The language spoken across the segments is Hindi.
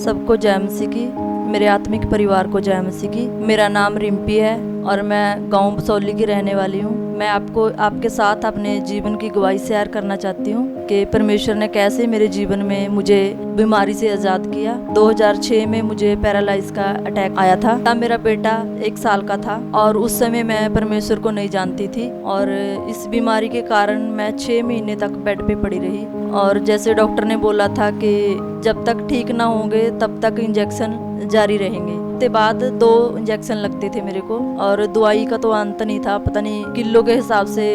सबको जय मसीह की, मेरे आत्मिक परिवार को जय मसीह की। मेरा नाम रिम्पी है और मैं गांव बसौली की रहने वाली हूँ। मैं आपके साथ अपने जीवन की गवाही शेयर करना चाहती हूँ कि परमेश्वर ने कैसे मेरे जीवन में मुझे बीमारी से आज़ाद किया। 2006 में मुझे पैरालाइज का अटैक आया था। तब मेरा बेटा 1 साल का था और उस समय मैं परमेश्वर को नहीं जानती थी और इस बीमारी के कारण मैं 6 महीने तक बेड पे पड़ी रही। और जैसे डॉक्टर ने बोला था कि जब तक ठीक ना होंगे तब तक इंजेक्शन जारी रहेंगे। के बाद 2 इंजेक्शन लगते थे मेरे को और दवाई का तो अंत नहीं था। पता नहीं किलो के हिसाब से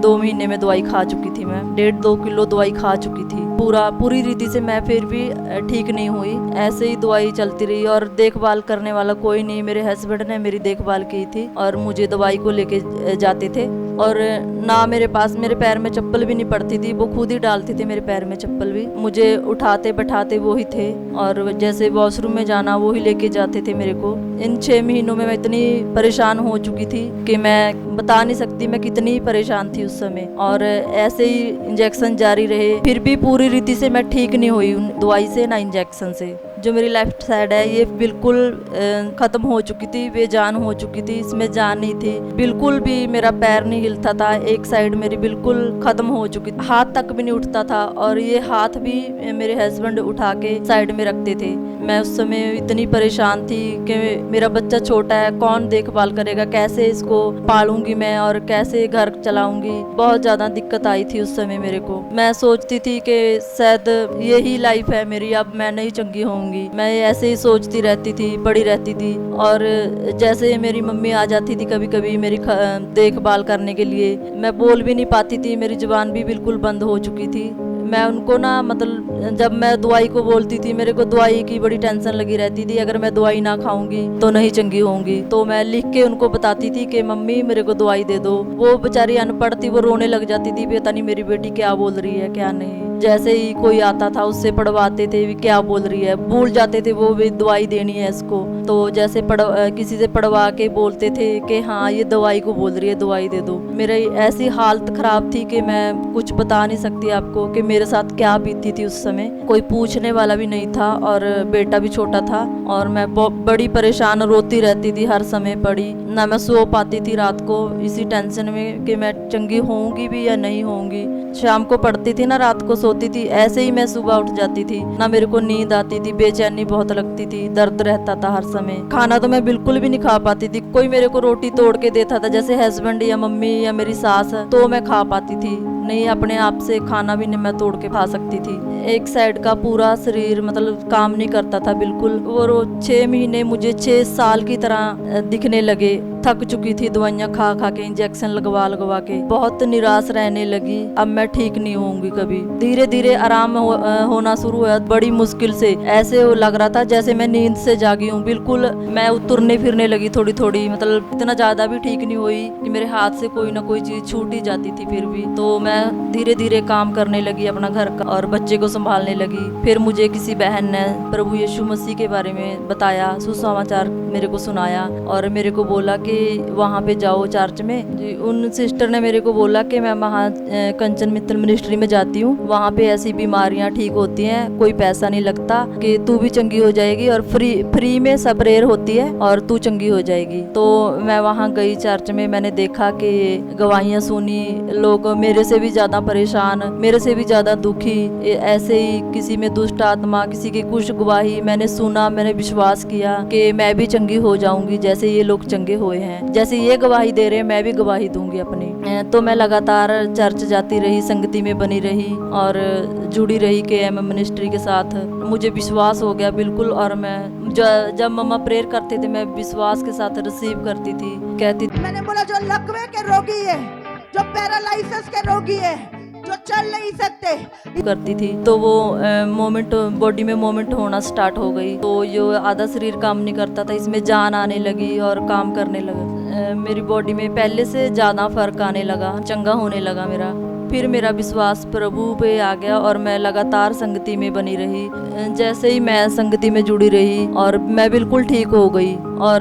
2 महीने में दवाई खा चुकी थी मैं। 1.5-2 किलो दवाई खा चुकी थी। पूरी रीति से मैं फिर भी ठीक नहीं हुई। ऐसे ही दवाई चलती रही और देखभाल करने वाला कोई नहीं। मेरे हस्बैंड ने मेरी देखभाल की थी और मुझे दवाई को लेके जाते थे और ना मेरे पैर में चप्पल भी नहीं पड़ती थी। वो खुद ही डालते थे मेरे पैर में चप्पल भी। मुझे उठाते बैठाते वो ही थे और जैसे वॉशरूम में जाना वो ही लेके जाते थे मेरे को। इन 6 महीनों में मैं इतनी परेशान हो चुकी थी कि मैं बता नहीं सकती मैं कितनी परेशान थी उस समय। और ऐसे ही इंजेक्शन जारी रहे, फिर भी पूरी रीति से मैं ठीक नहीं हुई उन दवाई से ना इंजेक्शन से। जो मेरी लेफ्ट साइड है ये बिल्कुल खत्म हो चुकी थी, बेजान हो चुकी थी। इसमें जान नहीं थी, बिल्कुल भी मेरा पैर नहीं हिलता था। एक साइड मेरी बिल्कुल खत्म हो चुकी थी, हाथ तक भी नहीं उठता था और ये हाथ भी मेरे हस्बैंड उठा के साइड में रखते थे। मैं उस समय इतनी परेशान थी कि मेरा बच्चा छोटा है, कौन देखभाल करेगा, कैसे इसको पालूंगी मैं और कैसे घर चलाऊंगी। बहुत ज्यादा दिक्कत आई थी उस समय मेरे को। मैं सोचती थी कि शायद यही लाइफ है मेरी, अब मैं नहीं चंगी होंगी। मैं ऐसे ही सोचती रहती थी, पड़ी रहती थी। और जैसे मेरी मम्मी आ जाती थी कभी कभी मेरी देखभाल करने के लिए, मैं बोल भी नहीं पाती थी, मेरी जुबान भी बिल्कुल बंद हो चुकी थी। मैं उनको ना मतलब जब मैं दवाई को बोलती थी, मेरे को दवाई की बड़ी टेंशन लगी रहती थी। अगर मैं दवाई ना खाऊंगी तो नहीं चंगी होंगी, तो मैं लिख के उनको बताती थी कि मम्मी मेरे को दवाई दे दो। वो बेचारी अनपढ़ थी, वो रोने लग जाती थी, पता नहीं मेरी बेटी क्या बोल रही है क्या नहीं। जैसे ही कोई आता था उससे पढ़वाते थे, क्या बोल रही है, भूल जाते थे वो भी दवाई देनी है इसको। तो जैसे किसी से पढ़वा के बोलते थे कि हाँ ये दवाई को बोल रही है, दवाई दे दो। मेरी ऐसी हालत खराब थी कि मैं कुछ बता नहीं सकती आपको कि मेरे साथ क्या बीती थी उस समय। कोई पूछने वाला भी नहीं था और बेटा भी छोटा था और मैं बड़ी परेशान रोती रहती थी हर समय पड़ी। ना मैं सो पाती थी रात को इसी टेंशन में कि मैं चंगी होंगी भी या नहीं होंगी। शाम को पढ़ती थी ना, रात को सोती थी, ऐसे ही मैं सुबह उठ जाती थी। ना मेरे को नींद आती थी, बेचैनी बहुत लगती थी, दर्द रहता था हर समय। खाना तो मैं बिल्कुल भी नहीं खा पाती थी। कोई मेरे को रोटी तोड़ के देता था, जैसे हस्बैंड या मम्मी या मेरी सास, तो मैं खा पाती थी। नहीं अपने आप से खाना भी नहीं मैं तोड़ के खा सकती थी। एक साइड का पूरा शरीर मतलब काम नहीं करता था बिल्कुल। और 6 महीने मुझे 6 साल की तरह दिखने लगे। थक चुकी थी दवाइयाँ खा खा के, इंजेक्शन लगवा के, बहुत निराश रहने लगी। अब मैं ठीक नहीं होंगी कभी। धीरे धीरे आराम होना शुरू हुआ, बड़ी मुश्किल से। ऐसे लग रहा था जैसे मैं नींद से जागी हूँ बिल्कुल। मैं उतरने फिरने लगी थोड़ी थोड़ी, मतलब इतना ज्यादा भी ठीक नहीं हुई कि मेरे हाथ से कोई ना कोई चीज छूट ही जाती थी। फिर भी तो मैं धीरे धीरे काम करने लगी अपना घर का और बच्चे को संभालने लगी। फिर मुझे किसी बहन ने प्रभु यीशु मसीह के बारे में बताया, सुसमाचार मेरे को सुनाया और मेरे को बोला कि वहाँ पे जाओ चर्च में। उन सिस्टर ने मेरे को बोला कि मैं वहाँ कंचन मित्तल मिनिस्ट्री में जाती हूँ, वहाँ पे ऐसी बीमारियाँ ठीक होती हैं, कोई पैसा नहीं लगता, कि तू भी चंगी हो जाएगी और फ्री में सब प्रेयर होती है और तू चंगी हो जाएगी। तो मैं वहाँ गई चर्च में, मैंने देखा कि गवाहियाँ सुनी, लोग मेरे से भी ज्यादा परेशान, मेरे से भी ज्यादा दुखी, ऐसे ही किसी में दुष्ट आत्मा, किसी की कुछ गवाही मैंने सुना, मैंने विश्वास किया कि मैं भी चंगी हो जाऊंगी जैसे ये लोग चंगे हुए हैं, जैसे ये गवाही दे रहे हैं मैं भी गवाही दूंगी अपनी। तो मैं लगातार चर्च जाती रही, संगति में बनी रही और जुड़ी रही KM मिनिस्ट्री के साथ। मुझे विश्वास हो गया बिल्कुल। और मैं जब मम्मा प्रेयर करते थे मैं विश्वास के साथ रिसीव करती थी, कहती थी। मैंने बोला जो लकवे के रोगी है, जो पैरालाइसिस के रोगी है, जो चल नहीं सकते, करती थी तो वो मोमेंट बॉडी में मोमेंट होना स्टार्ट हो गई। तो जो आधा शरीर काम नहीं करता था इसमें जान आने लगी और काम करने लगा। मेरी बॉडी में पहले से ज्यादा फर्क आने लगा, चंगा होने लगा मेरा। फिर मेरा विश्वास प्रभु पे आ गया और मैं लगातार संगति में बनी रही। जैसे ही मैं संगति में जुड़ी रही और मैं बिल्कुल ठीक हो गई और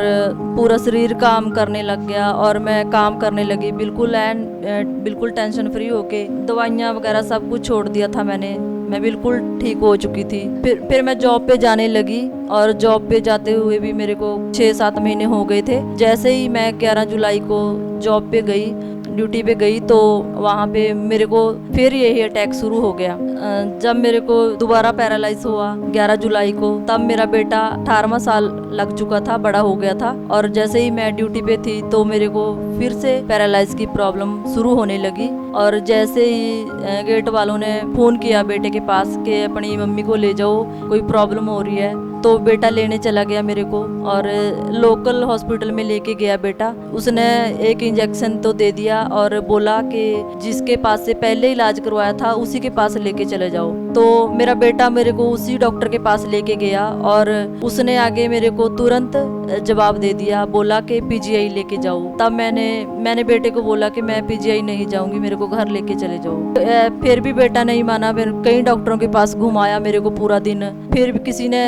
पूरा शरीर काम करने लग गया और मैं काम करने लगी बिल्कुल टेंशन फ्री होके। दवाइयाँ वगैरह सब कुछ छोड़ दिया था मैंने। मैं बिल्कुल ठीक हो चुकी थी। फिर मैं जॉब पे जाने लगी और जॉब पे जाते हुए भी मेरे को 6-7 महीने हो गए थे। जैसे ही मैं 11 जुलाई को जॉब पे गई, ड्यूटी पे गई, तो वहाँ पे मेरे को फिर यही अटैक शुरू हो गया। जब मेरे को दोबारा पैरालाइज हुआ 11 जुलाई को, तब मेरा बेटा 18वां साल लग चुका था, बड़ा हो गया था। और जैसे ही मैं ड्यूटी पे थी तो मेरे को फिर से पैरालाइज की प्रॉब्लम शुरू होने लगी। और जैसे ही गेट वालों ने फ़ोन किया बेटे के पास कि अपनी मम्मी को ले जाओ, कोई प्रॉब्लम हो रही है, तो बेटा लेने चला गया मेरे को और लोकल हॉस्पिटल में लेके गया बेटा। उसने एक इंजेक्शन तो दे दिया और बोला कि जिसके पास से पहले इलाज करवाया था उसी के पास लेके चले जाओ। तो मेरा बेटा मेरे को उसी डॉक्टर के पास लेके गया और उसने आगे मेरे को तुरंत जवाब दे दिया, बोला कि पीजीआई लेके जाओ। तब मैंने बेटे को बोला कि मैं पीजीआई नहीं जाऊंगी, मेरे को घर लेके चले जाओ। फिर भी बेटा नहीं माना। फिर कई डॉक्टरों के पास घुमाया मेरे को पूरा दिन। फिर भी किसी ने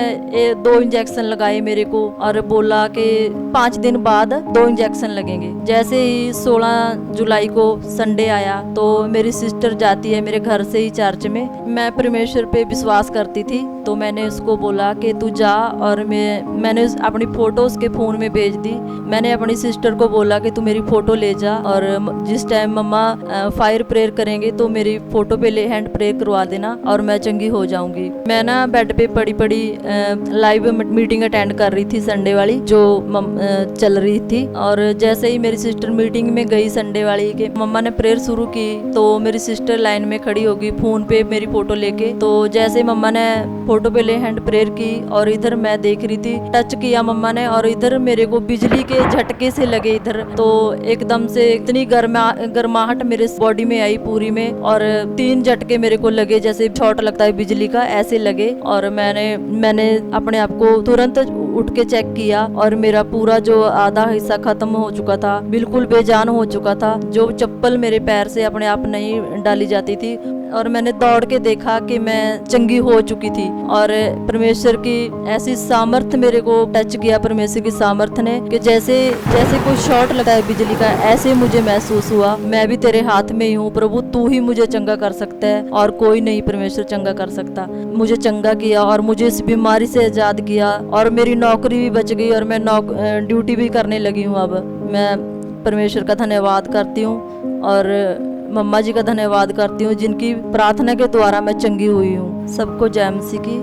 2 इंजेक्शन लगाए मेरे को और बोला कि 5 दिन बाद 2 इंजेक्शन लगेंगे। जैसे ही 16 जुलाई को संडे आया तो मेरी सिस्टर जाती है मेरे घर से ही चर्च में। मैं परमेश्वर पे विश्वास करती थी, तो मैंने उसको बोला कि तू जा, और मैंने अपनी फोटो उसके फ़ोन में भेज दी। मैंने अपनी सिस्टर को बोला कि तू मेरी फ़ोटो ले जा, और जिस टाइम मम्मा फायर प्रेयर करेंगे तो मेरी फ़ोटो पे हैंड प्रेयर करवा देना और मैं चंगी हो जाऊंगी। मैं ना बेड पे पड़ी लाइव मीटिंग अटेंड कर रही थी संडे वाली, जो चल रही थी। और जैसे ही मेरी सिस्टर मीटिंग में गई संडे वाली के, मम्मा ने प्रेयर शुरू की, तो मेरी सिस्टर लाइन में खड़ी होगी फ़ोन पे मेरी फ़ोटो लेके। तो जैसे मम्मा ने फ़ोटो पे हैंड प्रेयर की और इधर मैं देख रही थी, टच किया मम्मा ने और इधर मेरे को बिजली के झटके से लगे इधर। तो एकदम से इतनी गर्माहट मेरे बॉडी में आई पूरी में, और 3 झटके मेरे को लगे जैसे शॉट लगता है बिजली का, ऐसे लगे। और मैंने अपने आप को तुरंत उठ के चेक किया और मेरा पूरा जो आधा हिस्सा खत्म हो चुका था, बिल्कुल बेजान हो चुका था। जो चप्पल मेरे पैर से अपने आप नहीं डाली जाती थी, और मैंने दौड़ के देखा कि मैं चंगी हो चुकी थी। और परमेश्वर की ऐसी सामर्थ्य मेरे को टच किया, परमेश्वर की सामर्थ्य ने, कि जैसे कोई शॉट लगता है बिजली का, ऐसे मुझे महसूस हुआ। मैं भी तेरे हाथ में ही हूँ प्रभु, तू ही मुझे चंगा कर सकता है और कोई नहीं परमेश्वर चंगा कर सकता। मुझे चंगा किया और मुझे इस बीमारी से आज़ाद किया, और मेरी नौकरी भी बच गई और मैं ड्यूटी भी करने लगी हूँ। अब मैं परमेश्वर का धन्यवाद करती हूँ और मम्मा जी का धन्यवाद करती हूँ, जिनकी प्रार्थना के द्वारा मैं चंगी हुई हूँ। सबको जय मसीह की।